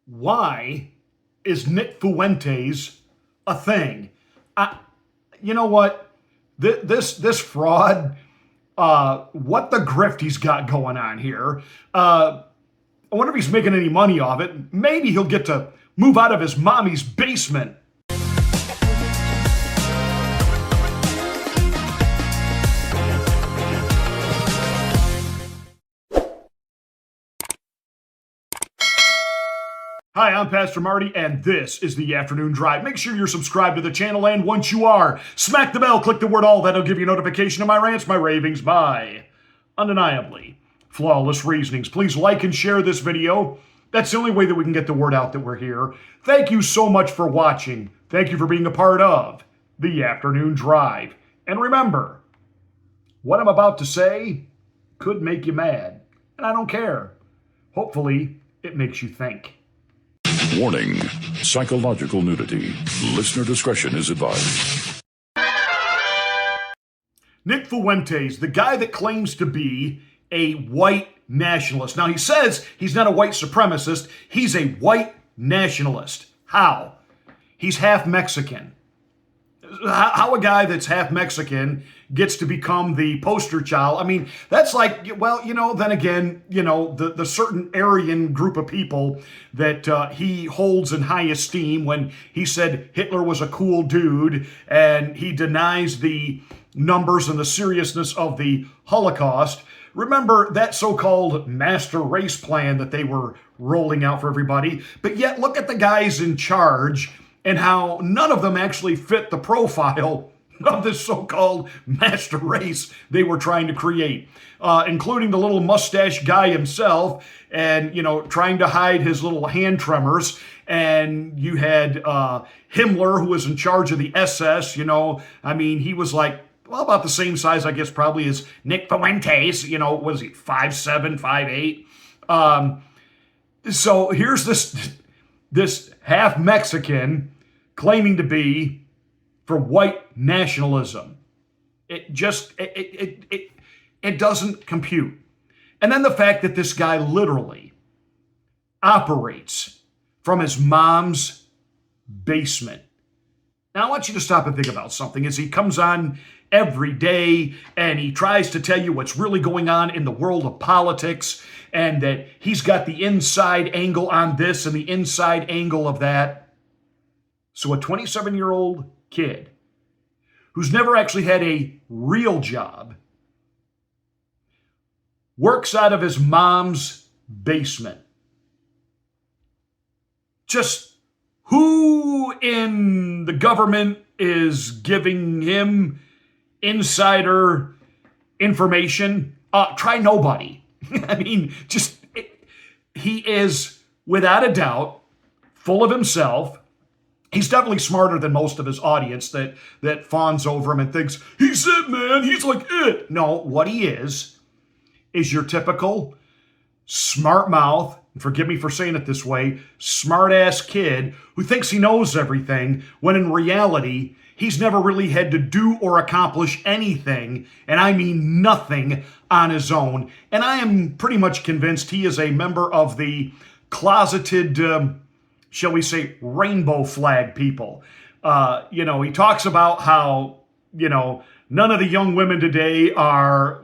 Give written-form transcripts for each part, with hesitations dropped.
Why is Nick Fuentes a thing? You know what? This fraud, what the grift he's got going on here. I wonder if he's making any money off it. Maybe he'll get to move out of his mommy's basement. Hi, I'm Pastor Marty, and this is the Afternoon Drive. Make sure you're subscribed to the channel, and once you are, smack the bell, click the word all. That'll give you notification of my rants, my ravings, my undeniably flawless reasonings. Please like and share this video. That's the only way that we can get the word out that we're here. Thank you so much for watching. Thank you for being a part of the Afternoon Drive. And remember, what I'm about to say could make you mad, and I don't care. Hopefully, it makes you think. Warning, psychological nudity. Listener discretion is advised. Nick Fuentes, the guy that claims to be a white nationalist. Now, he says he's not a white supremacist. He's a white nationalist. How? He's half Mexican. How a guy that's half Mexican gets to become the poster child. I mean, that's like, well, then again, the certain Aryan group of people that he holds in high esteem when he said Hitler was a cool dude, and he denies the numbers and the seriousness of the Holocaust. Remember that so-called master race plan that they were rolling out for everybody, but yet look at the guys in charge and how none of them actually fit the profile of this so-called master race they were trying to create, including the little mustache guy himself, and, trying to hide his little hand tremors. And you had Himmler, who was in charge of the SS, he was like, well, about the same size, I guess, probably as Nick Fuentes, was he 5'7", 5'8"? So here's this half Mexican claiming to be for white nationalism. It doesn't compute. And then the fact that this guy literally operates from his mom's basement. Now I want you to stop and think about something as he comes on every day and he tries to tell you what's really going on in the world of politics, and that he's got the inside angle on this and the inside angle of that. So a 27-year-old kid who's never actually had a real job works out of his mom's basement. Just who in the government is giving him insider information? Try nobody. I mean, he is, without a doubt, full of himself. He's definitely smarter than most of his audience that fawns over him and thinks, he's it, man, he's like it. No, what he is your typical smart mouth, and forgive me for saying it this way, smart-ass kid who thinks he knows everything, when in reality, he's never really had to do or accomplish anything, and I mean nothing, on his own. And I am pretty much convinced he is a member of the closeted, shall we say, rainbow flag people. He talks about how, none of the young women today are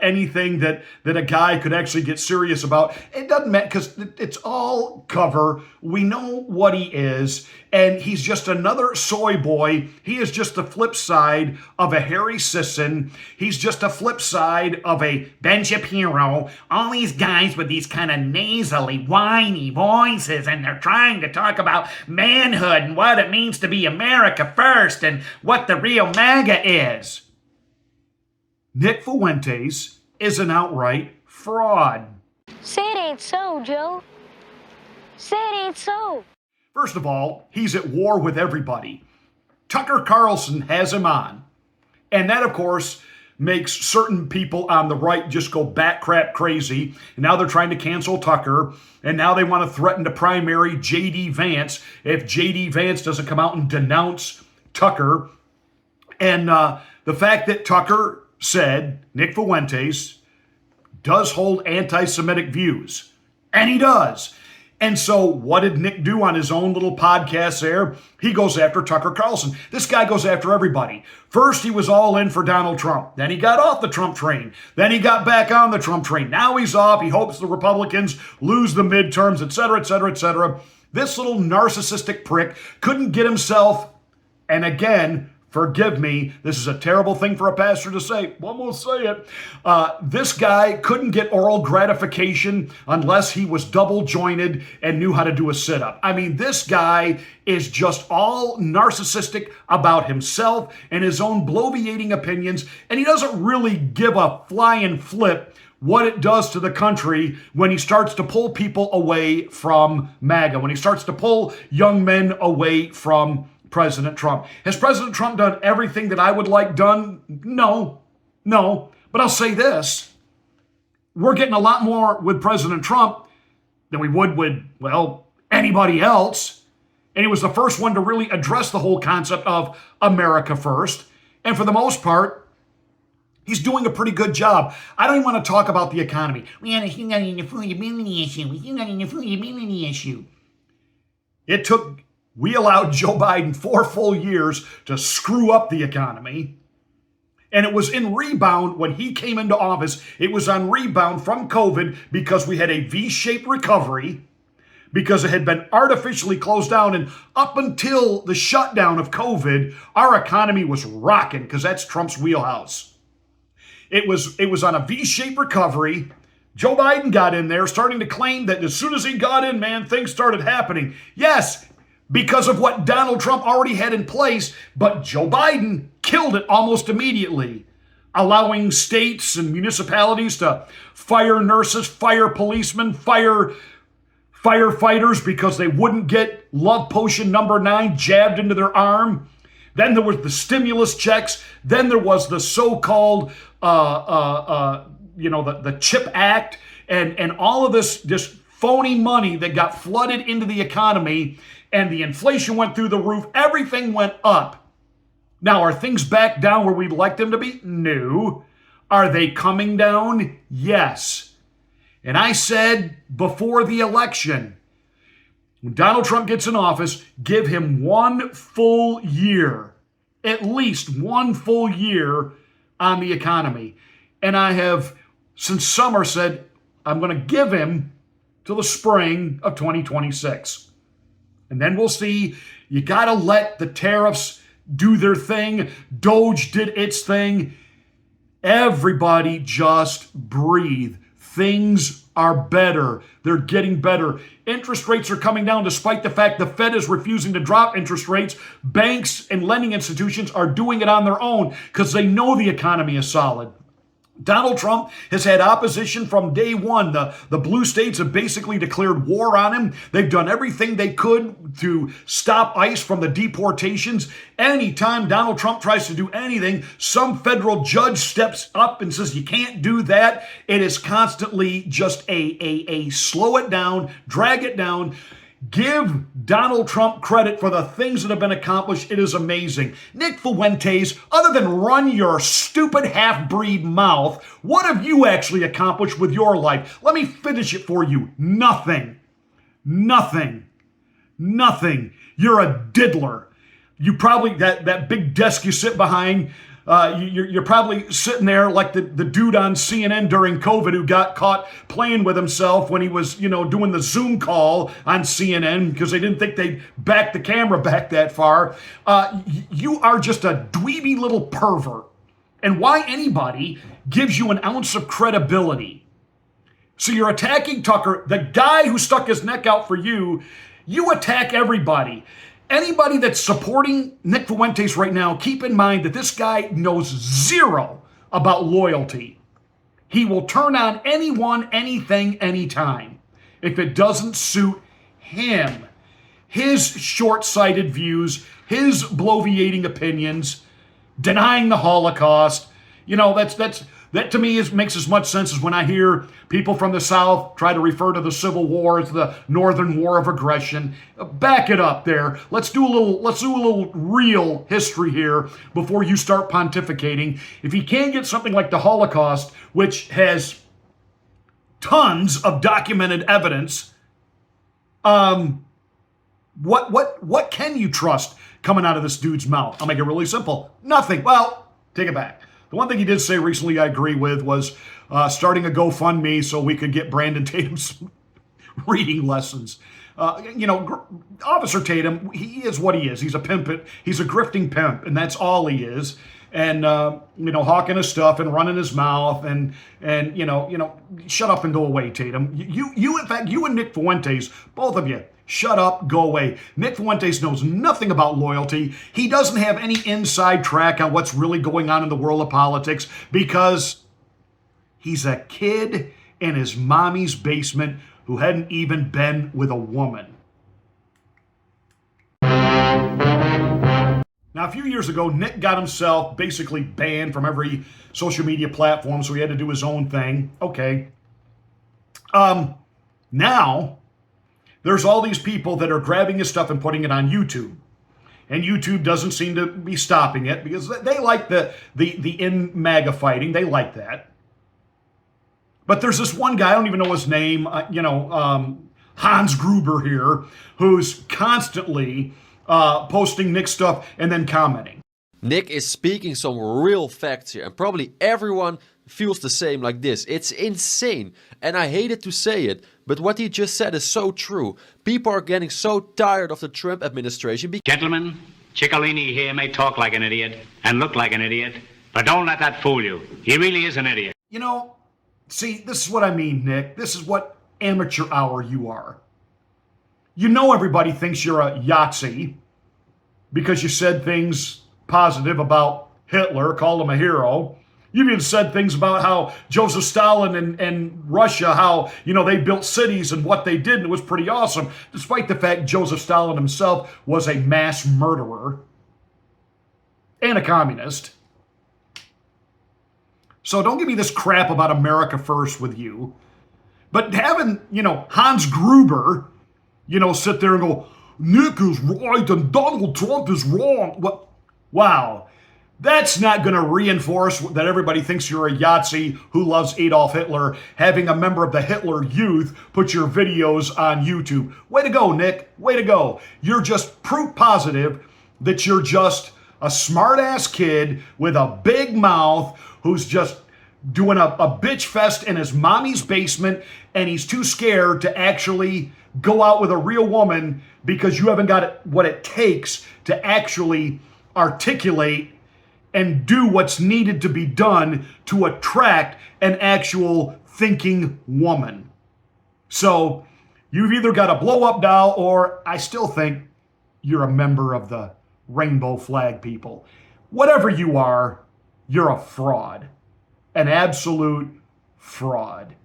anything that a guy could actually get serious about. It doesn't matter, because it's all cover. We know what he is, and he's just another soy boy. He is just the flip side of a Harry Sisson. He's just a flip side of a Ben Shapiro. All these guys with these kind of nasally, whiny voices, and they're trying to talk about manhood and what it means to be America first and what the real MAGA is. Nick Fuentes is an outright fraud. Say it ain't so, Joe. Say it ain't so. First of all, he's at war with everybody. Tucker Carlson has him on. And that, of course, makes certain people on the right just go bat crap crazy. And now they're trying to cancel Tucker. And now they want to threaten to primary J.D. Vance if J.D. Vance doesn't come out and denounce Tucker. And the fact that Tucker said Nick Fuentes does hold anti-Semitic views. And he does. And so what did Nick do on his own little podcast there? He goes after Tucker Carlson. This guy goes after everybody. First, he was all in for Donald Trump. Then he got off the Trump train. Then he got back on the Trump train. Now he's off. He hopes the Republicans lose the midterms, et cetera, et cetera, et cetera. This little narcissistic prick couldn't get himself, and again, forgive me, this is a terrible thing for a pastor to say. One will say it. This guy couldn't get oral gratification unless he was double jointed and knew how to do a sit-up. I mean, this guy is just all narcissistic about himself and his own bloviating opinions, and he doesn't really give a flying flip what it does to the country when he starts to pull people away from MAGA, when he starts to pull young men away from President Trump. Has President Trump done everything that I would like done? No. But I'll say this. We're getting a lot more with President Trump than we would with, well, anybody else. And he was the first one to really address the whole concept of America first. And for the most part, he's doing a pretty good job. I don't even want to talk about the economy. We had a huge affordability issue. We allowed Joe Biden 4 full years to screw up the economy. And it was in rebound when he came into office. It was on rebound from COVID because we had a V-shaped recovery, because it had been artificially closed down. And up until the shutdown of COVID, our economy was rocking because that's Trump's wheelhouse. It was on a V-shaped recovery. Joe Biden got in there starting to claim that as soon as he got in, man, things started happening. Yes, because of what Donald Trump already had in place, but Joe Biden killed it almost immediately, allowing states and municipalities to fire nurses, fire policemen, fire firefighters because they wouldn't get love potion number 9 jabbed into their arm. Then there was the stimulus checks. Then there was the so-called, the CHIP Act and all of this phony money that got flooded into the economy. And the inflation went through the roof. Everything went up. Now, are things back down where we'd like them to be? No. Are they coming down? Yes. And I said before the election, when Donald Trump gets in office, give him 1 full year, at least 1 full year on the economy. And I have, since summer, said I'm going to give him till the spring of 2026. And then we'll see. You got to let the tariffs do their thing. Doge did its thing. Everybody just breathe. Things are better. They're getting better. Interest rates are coming down despite the fact the Fed is refusing to drop interest rates. Banks and lending institutions are doing it on their own because they know the economy is solid. Donald Trump has had opposition from day one. The blue states have basically declared war on him. They've done everything they could to stop ICE from the deportations. Anytime Donald Trump tries to do anything, some federal judge steps up and says, you can't do that. It is constantly just a slow it down, drag it down. Give Donald Trump credit for the things that have been accomplished. It is amazing. Nick Fuentes, other than run your stupid half-breed mouth, what have you actually accomplished with your life? Let me finish it for you. Nothing. You're a diddler. You probably, that big desk you sit behind, you're probably sitting there like the dude on CNN during COVID who got caught playing with himself when he was, doing the Zoom call on CNN because they didn't think they'd back the camera back that far. You are just a dweeby little pervert. And why anybody gives you an ounce of credibility. So you're attacking Tucker, the guy who stuck his neck out for you. You attack everybody. Anybody that's supporting Nick Fuentes right now, keep in mind that this guy knows zero about loyalty. He will turn on anyone, anything, anytime if it doesn't suit him. His short-sighted views, his bloviating opinions, denying the Holocaust. That to me makes as much sense as when I hear people from the South try to refer to the Civil War as the Northern War of Aggression. Back it up there. Let's do a little real history here before you start pontificating. If you can't get something like the Holocaust, which has tons of documented evidence, What can you trust coming out of this dude's mouth? I'll make it really simple. Nothing. Well, take it back. The one thing he did say recently I agree with was starting a GoFundMe so we could get Brandon Tatum's reading lessons. Officer Tatum, he is what he is. He's a pimp. He's a grifting pimp, and that's all he is. And hawking his stuff and running his mouth and shut up and go away, Tatum. You in fact, you and Nick Fuentes, both of you, shut up, go away. Nick Fuentes knows nothing about loyalty. He doesn't have any inside track on what's really going on in the world of politics because he's a kid in his mommy's basement who hadn't even been with a woman. Now, a few years ago, Nick got himself basically banned from every social media platform, so he had to do his own thing. Okay. Now, there's all these people that are grabbing his stuff and putting it on YouTube. And YouTube doesn't seem to be stopping it because they like the in MAGA fighting. They like that. But there's this one guy, I don't even know his name, Hans Gruber here, who's constantly posting Nick stuff and then commenting. Nick is speaking some real facts here, and probably everyone feels the same like this. It's insane, and I hated to say it, but what he just said is so true. People are getting so tired of the Trump administration. Gentlemen, Ciccolini here may talk like an idiot and look like an idiot, but don't let that fool you. He really is an idiot. See, this is what I mean, Nick. This is what amateur hour you are. You know everybody thinks you're a Yahtzee because you said things positive about Hitler, called him a hero. You've even said things about how Joseph Stalin and Russia, how, they built cities and what they did, and it was pretty awesome, despite the fact Joseph Stalin himself was a mass murderer and a communist. So don't give me this crap about America first with you. But having, Hans Gruber, sit there and go, Nick is right and Donald Trump is wrong. What? Wow. That's not going to reinforce that everybody thinks you're a Yahtzee who loves Adolf Hitler, having a member of the Hitler Youth put your videos on YouTube. Way to go, Nick. Way to go. You're just proof positive that you're just a smart-ass kid with a big mouth who's just doing a bitch fest in his mommy's basement, and he's too scared to actually go out with a real woman because you haven't got what it takes to actually articulate and do what's needed to be done to attract an actual thinking woman. So you've either got a blow-up doll, or I still think you're a member of the rainbow flag people. Whatever you are, you're a fraud. An absolute fraud.